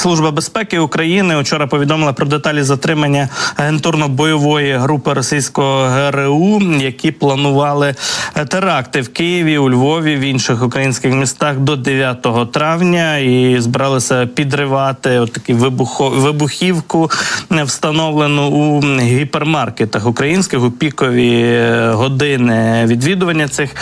Служба безпеки України вчора повідомила про деталі затримання агентурно-бойової групи російського ГРУ, які планували теракти в Києві, у Львові, в інших українських містах до 9 травня і збиралися підривати отакі вибухівку, встановлену у гіпермаркетах українських у пікові години відвідування цих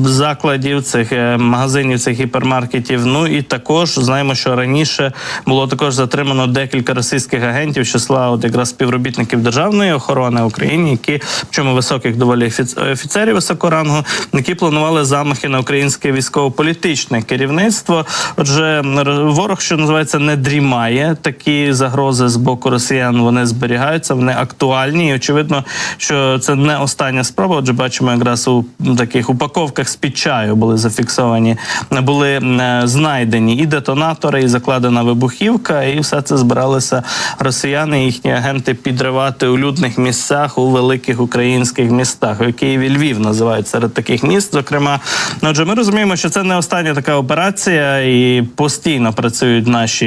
закладів, цих магазинів, цих гіпермаркетів. Ну і також знаємо, що раніше було також затримано декілька російських агентів, числа якраз співробітників державної охорони в Україні, які, причому високих доволі офіцерів високого рангу, які планували замахи на українське військово-політичне керівництво. Отже, ворог, що називається, не дрімає. Такі загрози з боку росіян, вони зберігаються, вони актуальні. І очевидно, що це не остання спроба. Отже, бачимо, якраз у таких упаковках з-під чаю були зафіксовані, були знайдені і детонатори, і закладена вибухівка, і все це збиралися росіяни і їхні агенти підривати у людних місцях, у великих українських містах. У Києві, Львів називають серед таких міст, зокрема. Отже, ми розуміємо, що це не остання така операція, і постійно працюють наші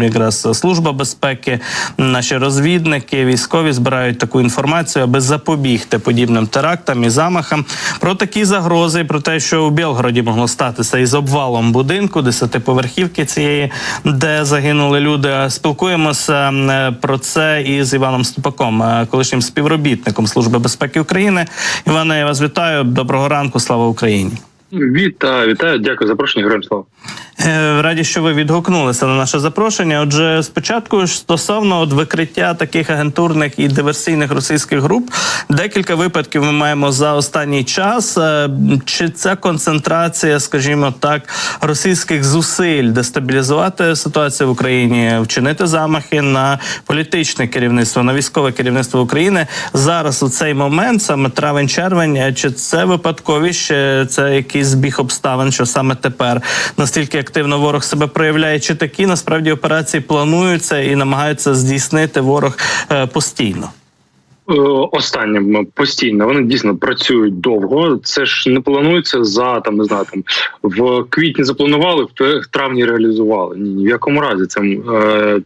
якраз служба безпеки, наші розвідники, військові збирають таку інформацію, аби запобігти подібним терактам і замахам. Про такі загрози, про те, що у Білгороді могло статися із обвалом будинку 10-поверхівки цієї, де загинули люди. Спілкуємося про це із Іваном Ступаком, колишнім співробітником Служби безпеки України. Іване, я вас вітаю. Доброго ранку. Слава Україні. Вітаю. Дякую за запрошення. Героям слава. Раді, що ви відгукнулися на наше запрошення. Отже, спочатку стосовно викриття таких агентурних і диверсійних російських груп, декілька випадків ми маємо за останній час. Чи це концентрація, скажімо так, російських зусиль дестабілізувати ситуацію в Україні, вчинити замахи на політичне керівництво, на військове керівництво України зараз у цей момент, саме травень-червень, чи це випадковість, чи це якийсь збіг обставин, що саме тепер настільки активно ворог себе проявляє, чи такі насправді операції плануються і намагаються здійснити ворог постійно? Останнім постійно. Вони дійсно працюють довго. Це ж не планується за в квітні запланували, в травні реалізували. Ні в якому разі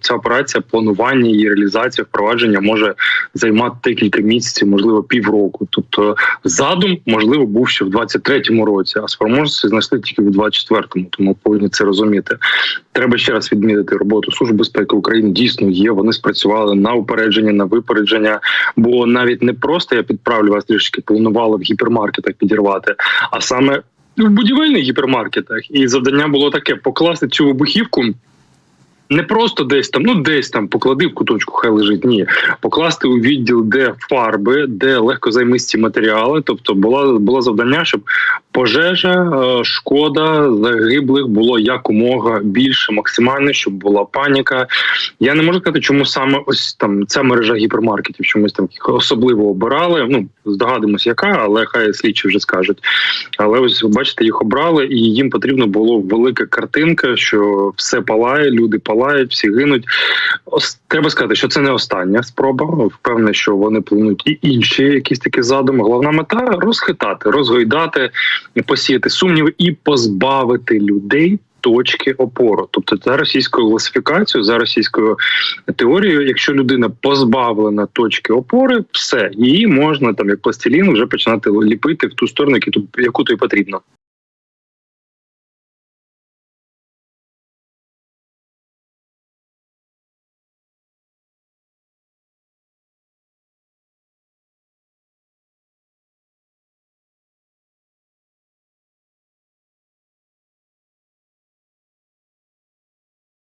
ця операція, планування її реалізація, впровадження може займати декілька місяців, можливо, півроку. Тобто задум, можливо, був ще в 23-му році, а спроможності знайшли тільки в 24-му. Тому повинні це розуміти. Треба ще раз відмітити роботу Служби безпеки України. Дійсно є. Вони спрацювали на упередження, на випередження. Бо навіть не просто, я підправлю вас трішки, планували в гіпермаркетах підірвати, а саме в будівельних гіпермаркетах. І завдання було таке: покласти цю вибухівку не просто десь там поклади в куточку, хай лежить. Ні, покласти у відділ, де фарби, де легкозаймисті матеріали. Тобто було завдання, щоб пожежа, шкода, загиблих було якомога більше, максимально, щоб була паніка. Я не можу сказати, чому саме ось там ця мережа гіпермаркетів чомусь там особливо обирали. Ну, здогадуємося, яка, але хай слідчі вже скажуть. Але ось, бачите, їх обрали, і їм потрібно було велика картинка, що все палає, люди палають, всі гинуть. Треба сказати, що це не остання спроба. Впевнений, що вони планують і інші якісь такі задуми. Головна мета – розхитати, розгойдати, посіяти сумніви і позбавити людей точки опору. Тобто за російською класифікацією, за російською теорією, якщо людина позбавлена точки опори, все, її можна там як пластилін вже починати ліпити в ту сторону, яку то й потрібно.